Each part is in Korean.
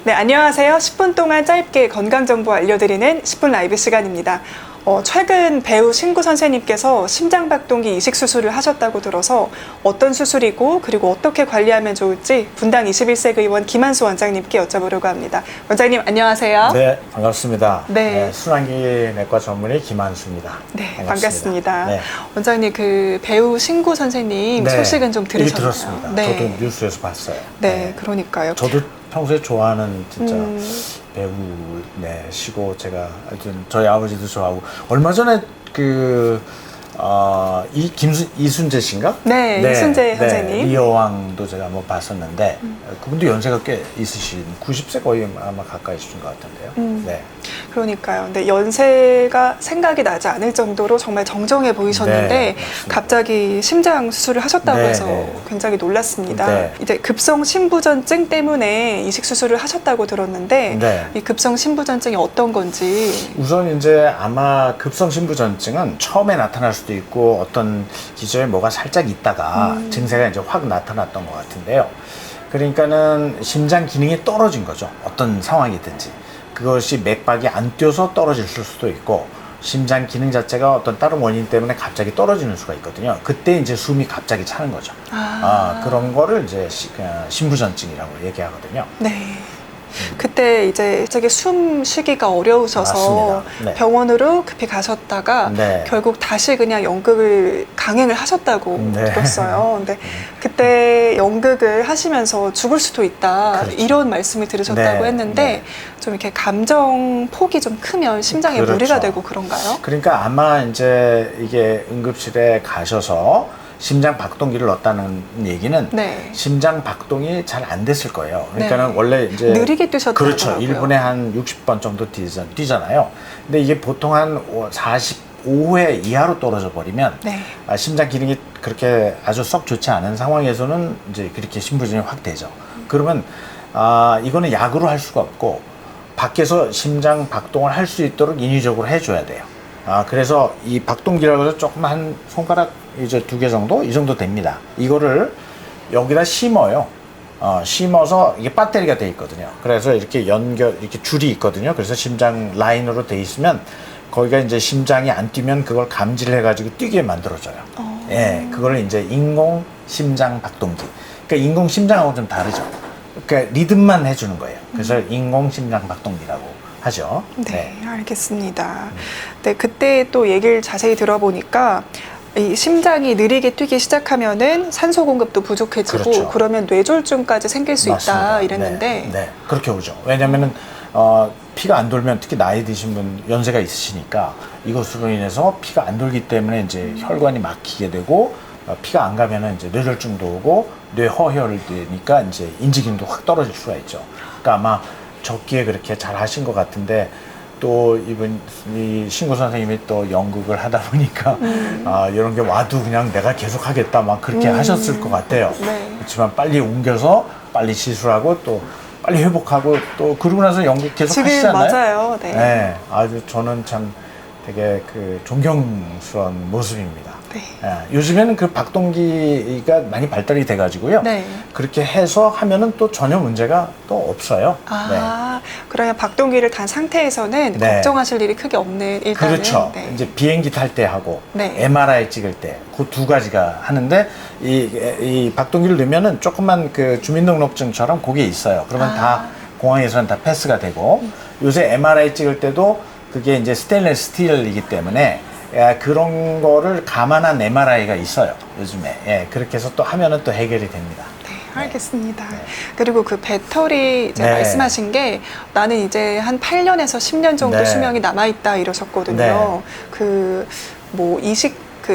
네, 안녕하세요. 10분 동안 짧게 건강정보 알려드리는 10분 라이브 시간입니다. 최근 배우 신구 선생님께서 심장박동기 이식 수술을 하셨다고 들어서 어떤 수술이고 그리고 어떻게 관리하면 좋을지 분당 21세 의원 김한수 원장님께 여쭤보려고 합니다. 원장님 안녕하세요. 네, 반갑습니다. 네. 순환기내과 전문의 김한수입니다. 네, 반갑습니다. 네. 원장님 그 배우 신구 선생님 네. 소식은 좀 들으셨나요? 들었습니다. 네. 저도 뉴스에서 봤어요. 네, 그러니까요. 저도 평소에 좋아하는 진짜 배우시고 제가 하여튼 저희 아버지도 좋아하고 얼마 전에 이순재 씨인가? 네, 이순재 선생님. 리여왕도 제가 한번 봤었는데 그분도 연세가 꽤 있으신 90세 거의 아마 가까이신 것 같은데요. 네. 그러니까요. 근데 연세가 생각이 나지 않을 정도로 정말 정정해 보이셨는데 네, 갑자기 심장 수술을 하셨다고 네, 해서 네. 굉장히 놀랐습니다. 네. 이제 급성 신부전증 때문에 이식 수술을 하셨다고 들었는데 네. 이 급성 신부전증이 어떤 건지. 우선 이제 아마 급성신부전증은 처음에 나타날 수도 있고 어떤 기저에 뭐가 살짝 있다가 증세가 이제 확 나타났던 것 같은데요. 그러니까는 심장 기능이 떨어진 거죠. 어떤 상황이든지. 그것이 맥박이 안 뛰어서 떨어질 수도 있고 심장 기능 자체가 어떤 다른 원인 때문에 갑자기 떨어지는 수가 있거든요. 그때 이제 숨이 갑자기 차는 거죠. 그런 거를 이제 신부전증이라고 얘기하거든요. 네. 그때 이제 갑자기 숨 쉬기가 어려우셔서 맞습니다. 네. 병원으로 급히 가셨다가 네. 결국 다시 그냥 연극을 강행을 하셨다고 네. 들었어요. 근데 그때 연극을 하시면서 죽을 수도 있다 그렇죠. 이런 말씀을 들으셨다고 네. 했는데 네. 좀 이렇게 감정 폭이 좀 크면 심장에 그렇죠. 무리가 되고 그런가요? 그러니까 아마 이제 이게 응급실에 가셔서 심장 박동기를 넣었다는 얘기는 네. 심장 박동이 잘 안 됐을 거예요. 그러니까는 네. 원래 이제 느리게 뛰셨다고 그렇죠. 하더라고요. 1분에 한 60번 정도 뛰잖아요. 근데 이게 보통 한 45회 이하로 떨어져 버리면 네. 심장 기능이 그렇게 아주 썩 좋지 않은 상황에서는 이제 그렇게 심부전이 확 되죠. 그러면 이거는 약으로 할 수가 없고 밖에서 심장 박동을 할 수 있도록 인위적으로 해줘야 돼요. 그래서 이 박동기라고 해서 조금 한 손가락 이제 2개 정도? 이 정도 됩니다. 이거를 여기다 심어요. 심어서 이게 배터리가 돼 있거든요. 그래서 이렇게 이렇게 줄이 있거든요. 그래서 심장 라인으로 돼 있으면 거기가 이제 심장이 안 뛰면 그걸 감지를 해가지고 뛰게 만들어져요. 예, 그걸 이제 인공 심장 박동기. 그러니까 인공 심장하고 좀 다르죠. 그러니까 리듬만 해주는 거예요. 그래서 인공 심장 박동기라고 하죠. 네, 알겠습니다. 네, 그때 또 얘기를 자세히 들어보니까 이 심장이 느리게 뛰기 시작하면은 산소 공급도 부족해지고 그렇죠. 그러면 뇌졸중까지 생길 수 맞습니다. 있다 이랬는데 네, 그렇게 오죠. 왜냐면은 피가 안 돌면 특히 나이 드신 분 연세가 있으시니까 이것으로 인해서 피가 안 돌기 때문에 이제 혈관이 막히게 되고 피가 안 가면은 이제 뇌졸중도 오고 뇌허혈이 되니까 이제 인지기능도 확 떨어질 수가 있죠. 그러니까 아마 적기에 그렇게 잘 하신 것 같은데 또 이 신구 선생님이 또 연극을 하다 보니까 이런 게 와도 그냥 내가 계속 하겠다 막 그렇게 하셨을 것 같아요. 네. 그렇지만 빨리 옮겨서 빨리 시술하고 또 빨리 회복하고 또 그러고 나서 연극 계속 지금 하시잖아요. 맞아요. 네. 네, 아주 저는 참 되게 존경스러운 모습입니다. 네. 요즘에는 그 박동기가 많이 발달이 돼가지고요. 네. 그렇게 해서 하면은 또 전혀 문제가 또 없어요. 그러면 박동기를 단 상태에서는 네. 걱정하실 일이 크게 없는 일단은. 그렇죠. 네. 이제 비행기 탈 때 하고 네. MRI 찍을 때 그 2가지가 하는데 이 박동기를 넣으면은 조그만 그 주민등록증처럼 그게 있어요. 그러면 다 공항에서는 다 패스가 되고 요새 MRI 찍을 때도 그게 이제 스테인리스 스틸이기 때문에 그런 거를 감안한 MRI가 있어요. 요즘에. 그렇게 해서 또 하면은 또 해결이 됩니다. 네, 알겠습니다. 그리고 그 배터리 이제 네. 말씀하신 게 나는 이제 한 8년에서 10년 정도 네. 수명이 남아있다 이러셨거든요. 네. 뭐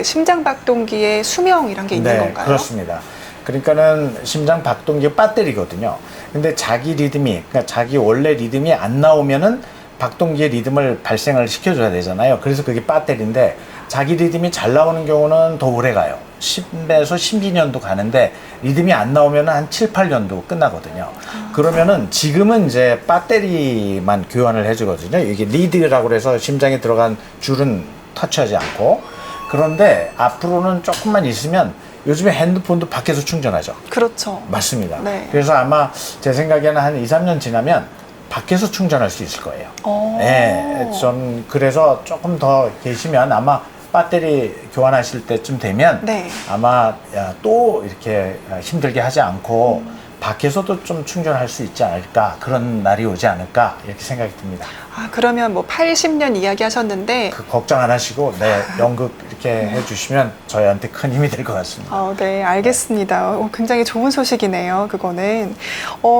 심장 박동기의 수명이란 게 있는 건가요? 그렇습니다. 그러니까는 심장 박동기 배터리거든요. 근데 자기 리듬이, 그러니까 자기 원래 리듬이 안 나오면은 박동기의 리듬을 발생을 시켜줘야 되잖아요. 그래서 그게 배터리인데 자기 리듬이 잘 나오는 경우는 더 오래 가요. 10에서 12년도 가는데 리듬이 안 나오면 한 7, 8년도 끝나거든요. 그러면은 지금은 이제 배터리만 교환을 해주거든요. 이게 리드라고 해서 심장에 들어간 줄은 터치하지 않고. 그런데 앞으로는 조금만 있으면 요즘에 핸드폰도 밖에서 충전하죠. 그렇죠. 맞습니다. 네. 그래서 아마 제 생각에는 한 2, 3년 지나면 밖에서 충전할 수 있을 거예요. 어. 네, 좀 그래서 조금 더 계시면 아마 배터리 교환하실 때쯤 되면 네. 아마 또 이렇게 힘들게 하지 않고 밖에서도 좀 충전할 수 있지 않을까, 그런 날이 오지 않을까 이렇게 생각이 듭니다. 아, 그러면 뭐 80년 이야기 하셨는데 그 걱정 안 하시고 연극 이렇게 해주시면 저희한테 큰 힘이 될 것 같습니다. 네, 알겠습니다. 굉장히 좋은 소식이네요, 그거는.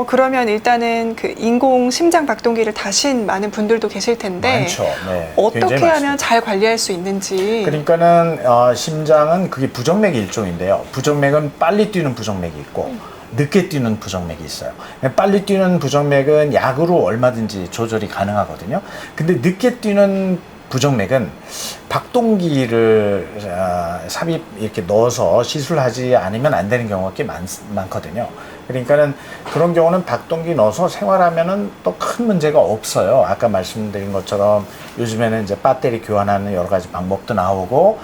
그러면 일단은 그 인공 심장 박동기를 다신 많은 분들도 계실 텐데 많죠. 네, 어떻게 굉장히 하면 많습니다. 잘 관리할 수 있는지. 그러니까는 심장은 그게 부정맥이 일종인데요. 부정맥은 빨리 뛰는 부정맥이 있고 늦게 뛰는 부정맥이 있어요. 빨리 뛰는 부정맥은 약으로 얼마든지 조절이 가능하거든요. 근데 늦게 뛰는 부정맥은 박동기를 삽입 이렇게 넣어서 시술하지 않으면 안 되는 경우가 꽤 많거든요. 그러니까는 그런 경우는 박동기 넣어서 생활하면은 또 큰 문제가 없어요. 아까 말씀드린 것처럼 요즘에는 이제 배터리 교환하는 여러 가지 방법도 나오고,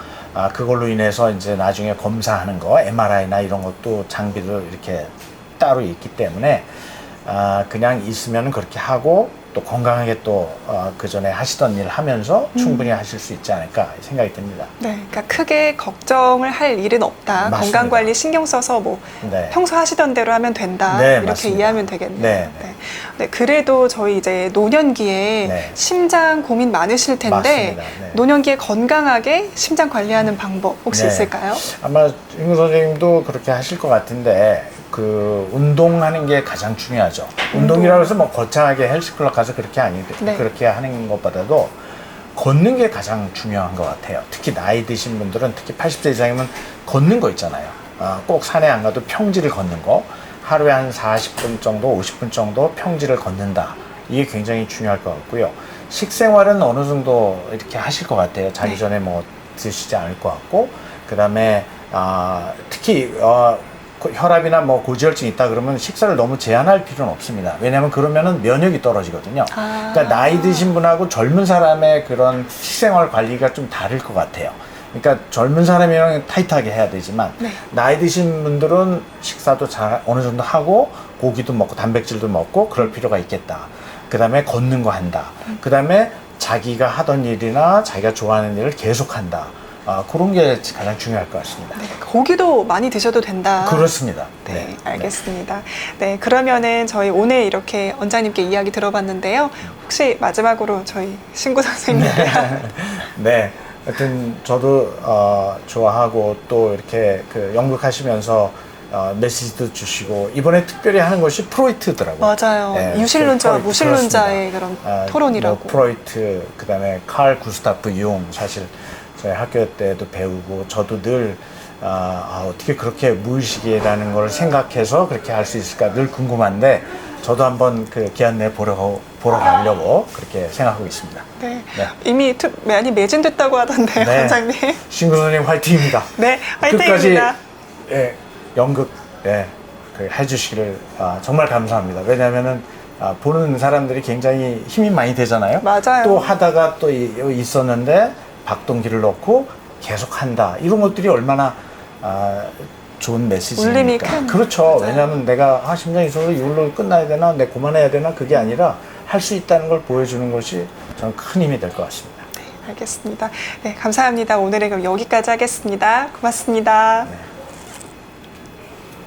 그걸로 인해서 이제 나중에 검사하는 거, MRI나 이런 것도 장비도 이렇게 따로 있기 때문에, 그냥 있으면 그렇게 하고, 또 건강하게 또 그 전에 하시던 일 하면서 충분히 하실 수 있지 않을까 생각이 듭니다. 네, 그러니까 크게 걱정을 할 일은 없다. 맞습니다. 건강 관리 신경 써서 뭐 네. 평소 하시던 대로 하면 된다. 네, 이렇게 맞습니다. 이해하면 되겠네요. 네, 네. 네, 그래도 저희 이제 노년기에 네. 심장 고민 많으실 텐데 맞습니다. 네. 노년기에 건강하게 심장 관리하는 방법 혹시 네. 있을까요? 아마 윤 선생님도 그렇게 하실 것 같은데, 그 운동하는 게 가장 중요하죠. 운동이라고 해서 뭐 거창하게 헬스클럽 가서 네. 그렇게 하는 것보다도 걷는 게 가장 중요한 것 같아요. 특히 나이 드신 분들은, 특히 80세 이상이면 걷는 거 있잖아요. 꼭 산에 안 가도 평지를 걷는 거, 하루에 한 40분 정도, 50분 정도 평지를 걷는다. 이게 굉장히 중요할 것 같고요. 식생활은 어느 정도 이렇게 하실 것 같아요. 자기 전에 뭐 드시지 않을 것 같고, 그 다음에 특히 혈압이나 뭐 고지혈증 있다 그러면 식사를 너무 제한할 필요는 없습니다. 왜냐하면 그러면은 면역이 떨어지거든요. 그러니까 나이 드신 분하고 젊은 사람의 그런 식생활 관리가 좀 다를 것 같아요. 그러니까 젊은 사람이랑 타이트하게 해야 되지만, 네. 나이 드신 분들은 식사도 잘 어느 정도 하고 고기도 먹고 단백질도 먹고 그럴 필요가 있겠다. 그 다음에 걷는 거 한다. 그 다음에 자기가 하던 일이나 자기가 좋아하는 일을 계속한다. 그런 게 가장 중요할 것 같습니다. 네, 고기도 많이 드셔도 된다. 그렇습니다. 네, 알겠습니다. 네, 그러면은 저희 오늘 이렇게 원장님께 이야기 들어봤는데요. 혹시 마지막으로 저희 신구 선생님께 네. 하여튼 저도 좋아하고 또 이렇게 그 연극하시면서 메시지도 주시고, 이번에 특별히 하는 것이 프로이트더라고요. 맞아요. 네, 유실론자와 프로이트, 무실론자의 그렇습니다. 그런 토론이라고. 뭐 프로이트, 그다음에 칼 구스타프 융, 사실 저희 학교 때도 배우고, 저도 늘 어떻게 그렇게 무의식이라는 걸 생각해서 그렇게 할 수 있을까 늘 궁금한데, 저도 한번 그 기한 내에 보러 가려고 그렇게 생각하고 있습니다. 네. 네. 이미 많이 매진됐다고 하던데요, 네. 원장님. 신구 선생님 화이팅입니다. 네, 끝까지 화이팅입니다. 연극 해주시기를 정말 감사합니다. 왜냐하면은 보는 사람들이 굉장히 힘이 많이 되잖아요. 맞아요. 또 하다가 또 있었는데 박동기를 넣고 계속 한다. 이런 것들이 얼마나 좋은 메시지입니까? 울림이 큰. 그렇죠. 맞아요. 왜냐하면 내가 심장이 있어서 이걸로 끝나야 되나, 내 그만해야 되나, 그게 아니라 할 수 있다는 걸 보여주는 것이 저는 큰 힘이 될 것 같습니다. 알겠습니다. 네, 감사합니다. 오늘은 그럼 여기까지 하겠습니다. 고맙습니다. 네.